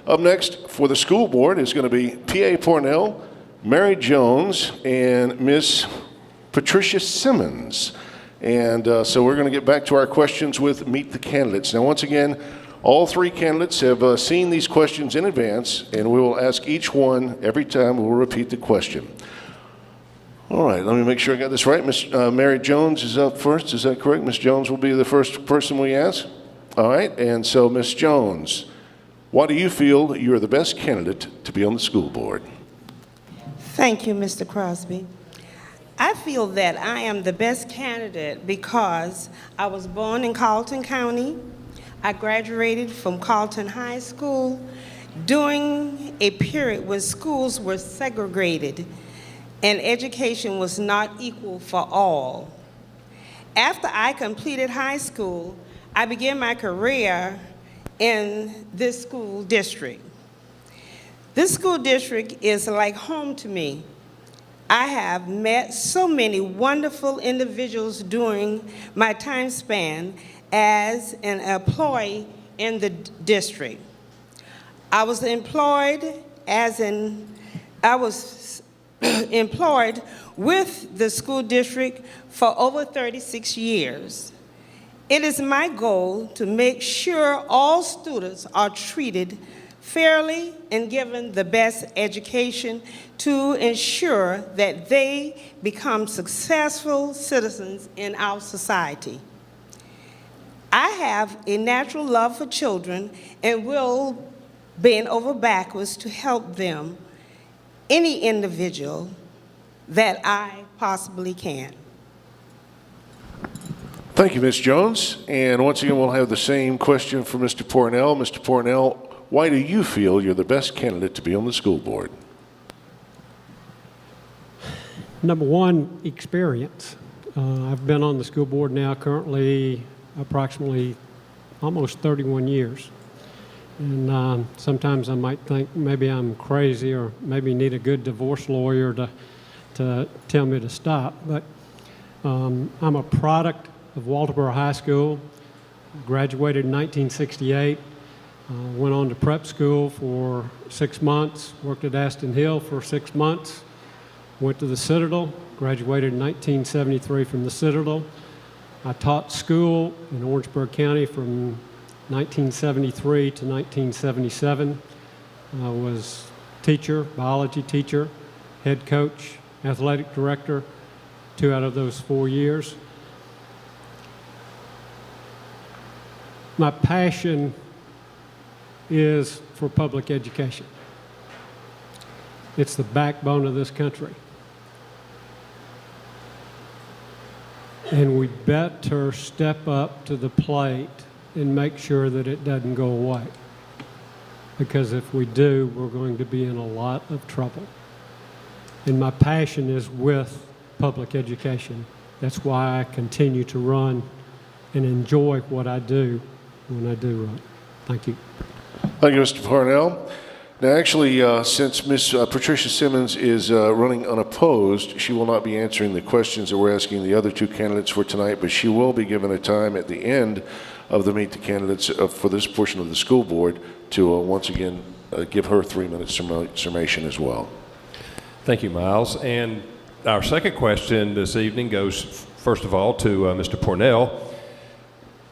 Up next for the school board is going to be P.A. Pornell, Mary Jones, and Miss Patricia Simmons. And so we're going to get back to our questions with Meet the Candidates. Now, once again, all three candidates have seen these questions in advance, and we will ask each one every time. We'll repeat the question. All right, let me make sure I got this right. Miss Mary Jones is up first. Is that correct? Miss Jones will be the first person we ask. All right, and so Miss Jones, why do you feel you're the best candidate to be on the school board? Thank you, Mr. Crosby. I feel that I am the best candidate because I was born in Carlton County. I graduated from Carlton High School during a period when schools were segregated and education was not equal for all. After I completed high school, I began my career in this school district. This school district is like home to me. I have met so many wonderful individuals during my time span as an employee in the district. I was employed employed with the school district for over 36 years. It is my goal to make sure all students are treated fairly and given the best education to ensure that they become successful citizens in our society. I have a natural love for children and will bend over backwards to help them, any individual that I possibly can. Thank you, Ms. Jones. And once again, we'll have the same question for Mr. Pornell. Mr. Pornell, why do you feel you're the best candidate to be on the school board? Number one, experience. I've been on the school board now currently approximately almost 31 years. And sometimes I might think maybe I'm crazy or maybe need a good divorce lawyer to tell me to stop. But I'm a product of Walterboro High School, graduated in 1968, went on to prep school for 6 months, worked at Aston Hill for 6 months, went to the Citadel, graduated in 1973 from the Citadel. I taught school in Orangeburg County from 1973 to 1977. I was teacher, biology teacher, head coach, athletic director, 2 out of those 4 years. My passion is for public education. It's the backbone of this country. And we better step up to the plate and make sure that it doesn't go away. Because if we do, we're going to be in a lot of trouble. And my passion is with public education. That's why I continue to run and enjoy what I do when I do run. Thank you. Thank you, Mr. Pornell. Now, actually, since Ms. Patricia Simmons is running unopposed, she will not be answering the questions that we're asking the other 2 candidates for tonight, but she will be given a time at the end of the Meet the Candidates for this portion of the school board to once again give her 3-minute summation as well. Thank you, Miles. And our second question this evening goes, first of all, to Mr. Pornell.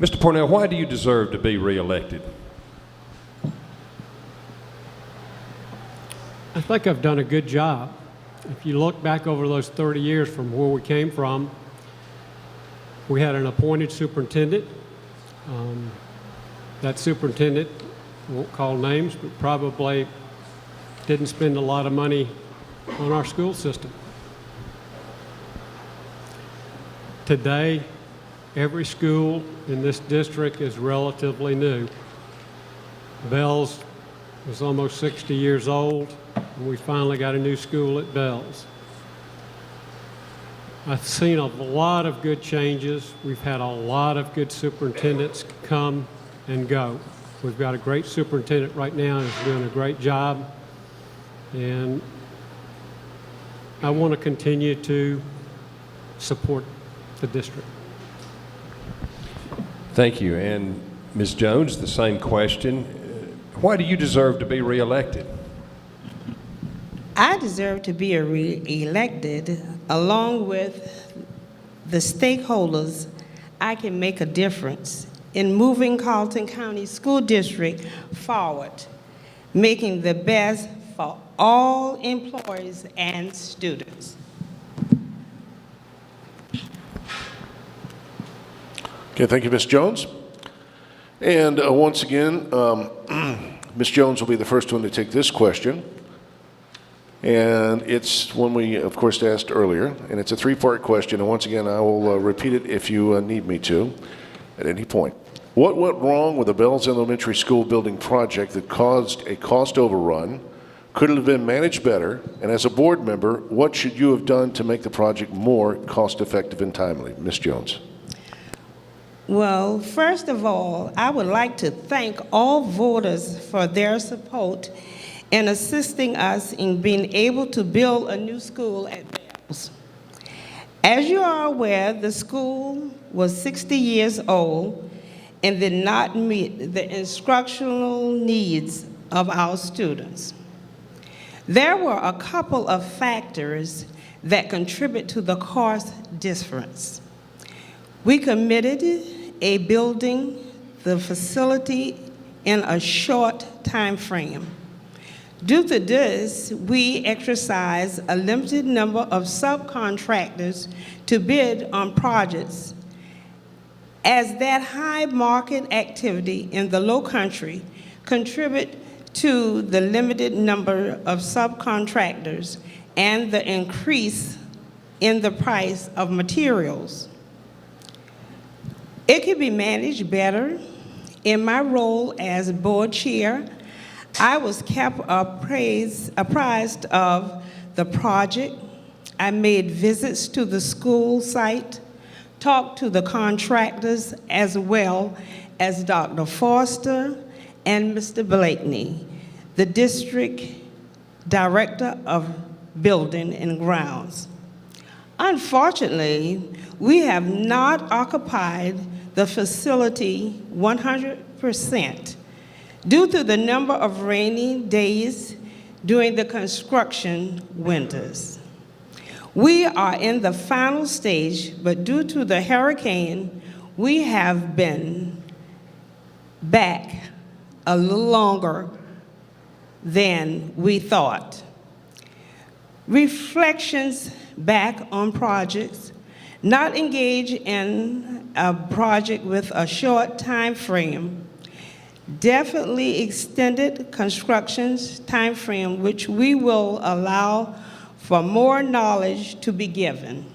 Mr. Pornell, why do you deserve to be reelected? I think I've done a good job. If you look back over those 30 years from where we came from, we had an appointed superintendent. That superintendent, won't call names, but probably didn't spend a lot of money on our school system. Today, every school in this district is relatively new. Bells is almost 60 years old, and we finally got a new school at Bells. I've seen a lot of good changes. We've had a lot of good superintendents come and go. We've got a great superintendent right now who's doing a great job, and I want to continue to support the district. Thank you. And Ms. Jones, the same question. why do you deserve to be reelected? I deserve to be re-elected along with the stakeholders. I can make a difference in moving Carlton County School District forward, making the best for all employees and students. Okay, thank you, Ms. Jones. And once again, Ms. Jones will be the first one to take this question. And it's one we, of course, asked earlier, and it's a three-part question. And once again, I will repeat it if you need me to at any point. What went wrong with the Bells Elementary School building project that caused a cost overrun? Could it have been managed better? And as a board member, what should you have done to make the project more cost-effective and timely? Ms. Jones. Well, first of all, I would like to thank all voters for their support in assisting us in being able to build a new school at Bells. As you are aware, the school was 60 years old and did not meet the instructional needs of our students. There were a couple of factors that contribute to the cost difference. We committed a building the facility in a short time frame. Due to this, we exercised a limited number of subcontractors to bid on projects, as that high market activity in the Low Country contribute to the limited number of subcontractors and the increase in the price of materials. It could be managed better. In my role as board chair, I was kept apprised of the project. I made visits to the school site, talked to the contractors as well as Dr. Foster and Mr. Blakeney, the district director of building and grounds. Unfortunately, we have not occupied the facility 100% due to the number of rainy days during the construction winters. We are in the final stage, but due to the hurricane, we have been back a little longer than we thought. Reflections back on projects. Not engage in a project with a short time frame. Definitely extended construction's time frame, which we will allow for more knowledge to be given.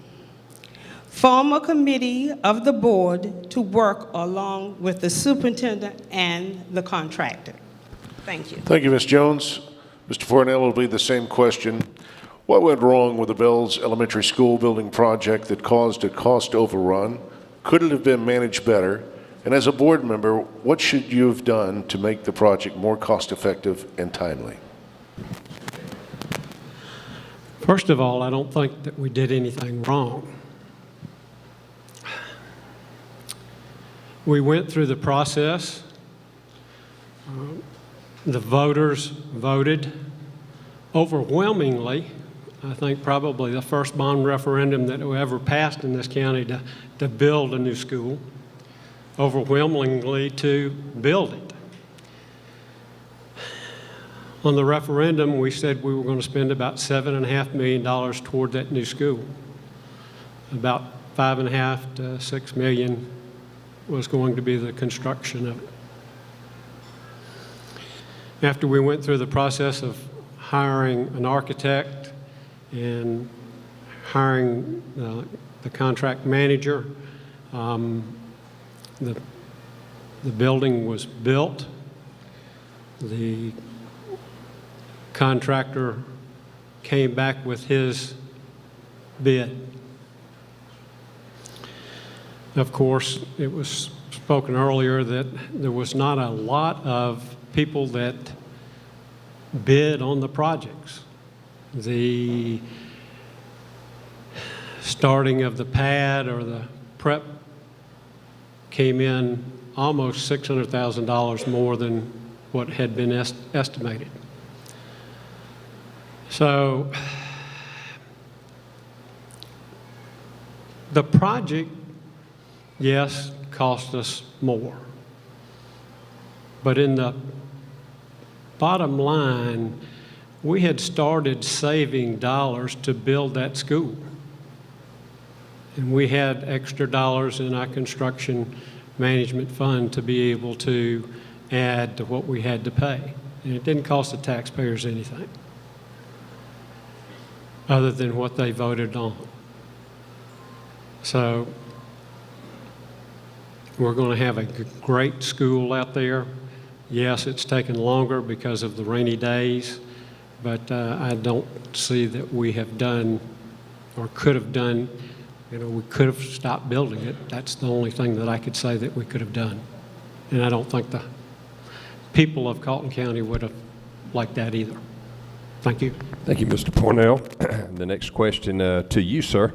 Form a committee of the board to work along with the superintendent and the contractor. Thank you. Thank you, Ms. Jones. Mr. Fornell, will be the same question. What went wrong with the Bells Elementary School building project that caused a cost overrun? Could it have been managed better? And as a board member, what should you have done to make the project more cost-effective and timely? First of all, I don't think that we did anything wrong. We went through the process. The voters voted overwhelmingly. I think probably the first bond referendum that ever passed in this county to build a new school, overwhelmingly to build it. On the referendum, we said we were going to spend about $7.5 million toward that new school. About $5.5 to $6 million was going to be the construction of it. After we went through the process of hiring an architect and hiring the contract manager, the building was built. The contractor came back with his bid. Of course, it was spoken earlier that there was not a lot of people that bid on the projects. The starting of the pad or the prep came in almost $600,000 more than what had been estimated. So the project, yes, cost us more. But in the bottom line, we had started saving dollars to build that school. And we had extra dollars in our construction management fund to be able to add to what we had to pay. And it didn't cost the taxpayers anything other than what they voted on. So we're going to have a great school out there. Yes, it's taken longer because of the rainy days, but I don't see that we have done or could have done. We could have stopped building it. That's the only thing that I could say that we could have done. And I don't think the people of Colton County would have liked that either. Thank you. Thank you, Mr. Pornell. The next question to you, sir.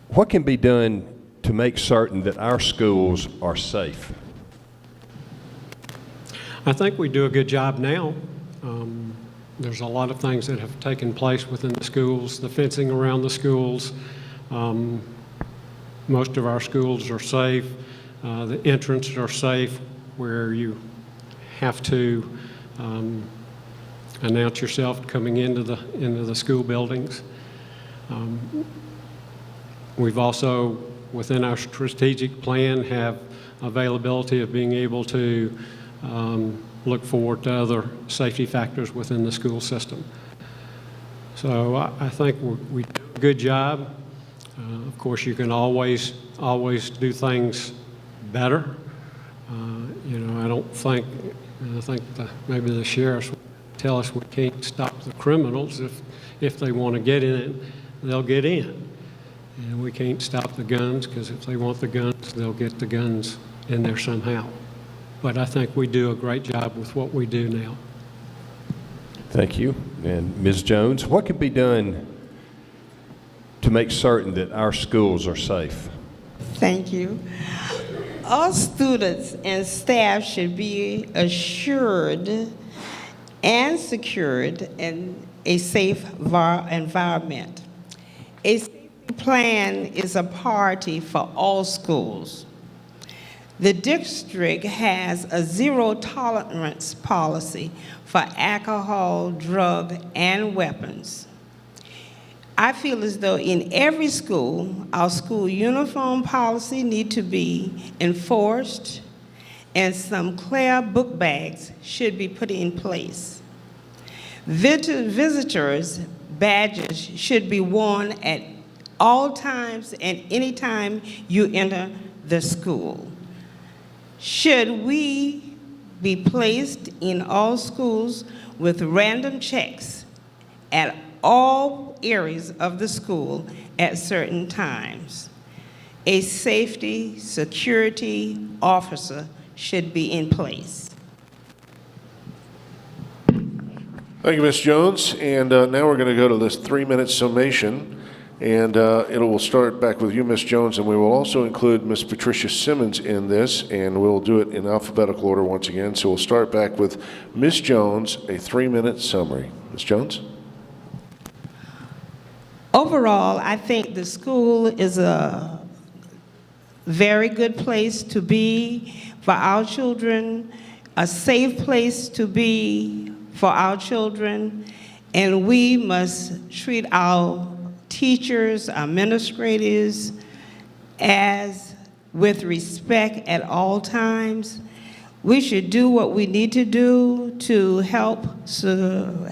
What can be done to make certain that our schools are safe? I think we do a good job now. There's a lot of things that have taken place within the schools, the fencing around the schools. Most of our schools are safe. The entrances are safe where you have to announce yourself coming into the school buildings. We've also, within our strategic plan, have availability of being able to look forward to other safety factors within the school system. So I think we do a good job. Of course, you can always do things better. I think maybe the sheriffs will tell us we can't stop the criminals. If they want to get in it, they'll get in. And we can't stop the guns, because if they want the guns, they'll get the guns in there somehow. But I think we do a great job with what we do now. Thank you. And Ms. Jones, what can be done to make certain that our schools are safe? Thank you. All students and staff should be assured and secured in a safe environment. A safety plan is a priority for all schools. The district has a zero tolerance policy for alcohol, drug, and weapons. I feel as though in every school, our school uniform policy need to be enforced, and some clear book bags should be put in place. Visitors' badges should be worn at all times and any time you enter the school. Should we be placed in all schools with random checks at all areas of the school at certain times? A safety security officer should be in place. Thank you, Ms. Jones. And now we're going to go to this 3-minute summation. And it will start back with you, Ms. Jones, and we will also include Ms. Patricia Simmons in this, and we'll do it in alphabetical order once again. So we'll start back with Ms. Jones, a 3-minute summary. Ms. Jones? Overall, I think the school is a very good place to be for our children, a safe place to be for our children, and we must treat our teachers, administrators, as with respect at all times. We should do what we need to do to help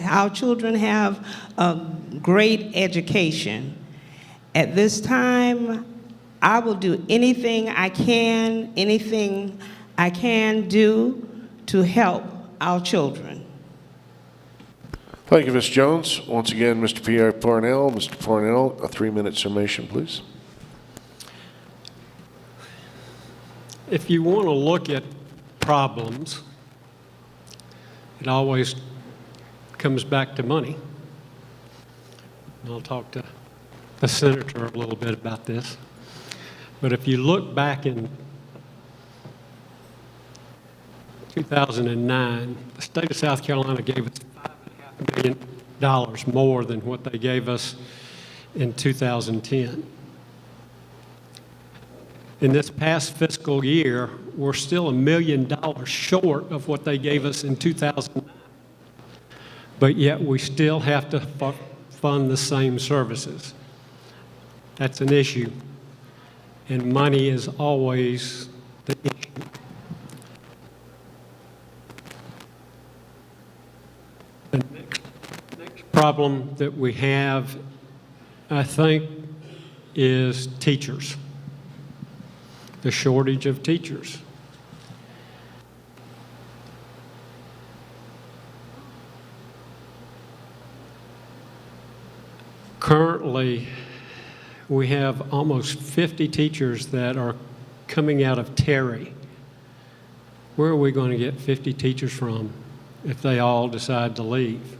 our children have a great education. At this time, I will do anything I can do to help our children. Thank you, Ms. Jones. Once again, Mr. Pierre Parnell. Mr. Parnell, a 3-minute summation, please. If you want to look at problems, it always comes back to money. And I'll talk to the senator a little bit about this. But if you look back in 2009, the state of South Carolina gave us $5.5 million more than what they gave us in 2010. In this past fiscal year, we're still $1 million short of what they gave us in 2009. But yet we still have to fund the same services. That's an issue. And money is always the issue. The next problem that we have, I think, is teachers. The shortage of teachers. Currently, we have almost 50 teachers that are coming out of Terry. Where are we going to get 50 teachers from if they all decide to leave?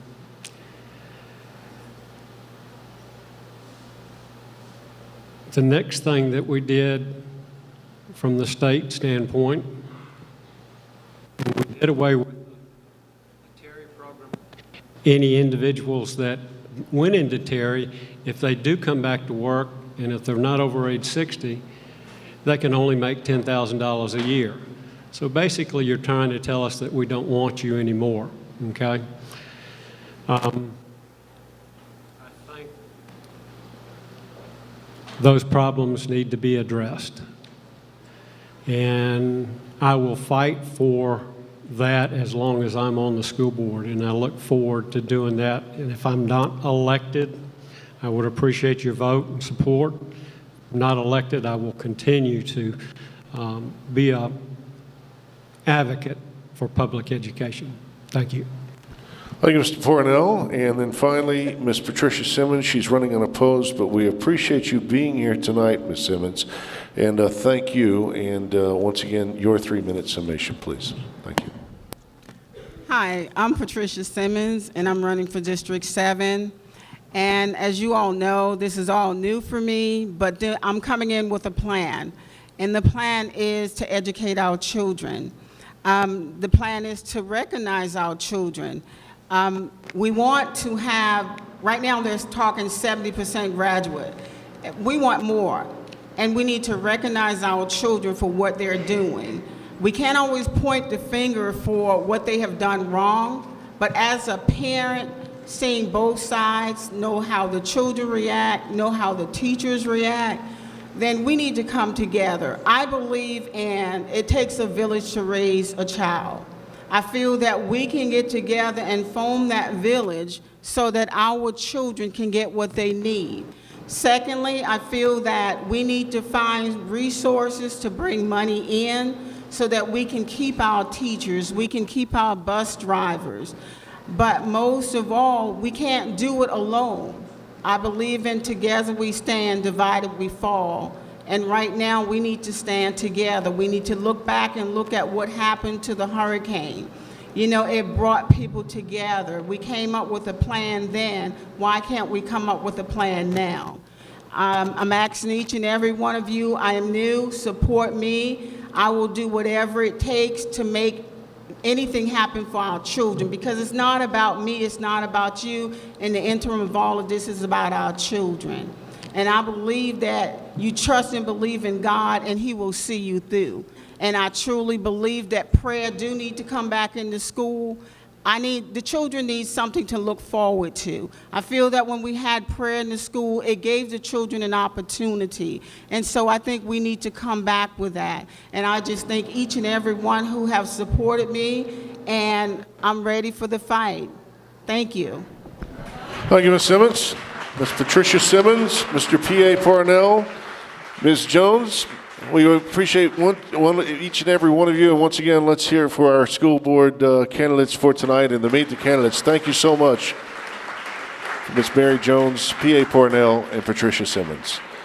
The next thing that we did from the state standpoint, we did away with the Terry program. Any individuals that went into Terry, if they do come back to work, and if they're not over age 60, they can only make $10,000 a year. So basically, you're trying to tell us that we don't want you anymore, okay? I think those problems need to be addressed. And I will fight for that as long as I'm on the school board, and I look forward to doing that. And if I'm not elected, I would appreciate your vote and support. If I'm not elected, I will continue to be an advocate for public education. Thank you. Thank you, Mr. Pornell. And then finally, Ms. Patricia Simmons. She's running unopposed, but we appreciate you being here tonight, Ms. Simmons. And thank you. And once again, your 3-minute summation, please. Thank you. Hi, I'm Patricia Simmons, and I'm running for District 7. And as you all know, this is all new for me, but I'm coming in with a plan. And the plan is to educate our children. The plan is to recognize our children. We want to have, right now they're talking 70% graduate. We want more. And we need to recognize our children for what they're doing. We can't always point the finger for what they have done wrong, but as a parent, seeing both sides, know how the children react, know how the teachers react, then we need to come together. I believe in it takes a village to raise a child. I feel that we can get together and form that village so that our children can get what they need. Secondly, I feel that we need to find resources to bring money in so that we can keep our teachers, we can keep our bus drivers. But most of all, we can't do it alone. I believe in together we stand, divided we fall. And right now we need to stand together. We need to look back and look at what happened to the hurricane. You know, it brought people together. We came up with a plan then. Why can't we come up with a plan now? I'm asking each and every one of you, I am new, support me. I will do whatever it takes to make anything happen for our children, because it's not about me, it's not about you. In the interim of all of this, is about our children. And I believe that you trust and believe in God, and He will see you through. And I truly believe that prayer do need to come back into school. The children need something to look forward to. I feel that when we had prayer in the school, it gave the children an opportunity. And so I think we need to come back with that. And I just thank each and every one who have supported me, and I'm ready for the fight. Thank you. Thank you, Ms. Simmons. Ms. Patricia Simmons, Mr. P.A. Parnell, Ms. Jones. We appreciate each and every one of you. And once again, let's hear it for our school board candidates for tonight and the Meet the Candidates. Thank you so much, Ms. Mary Jones, P.A. Parnell, and Patricia Simmons.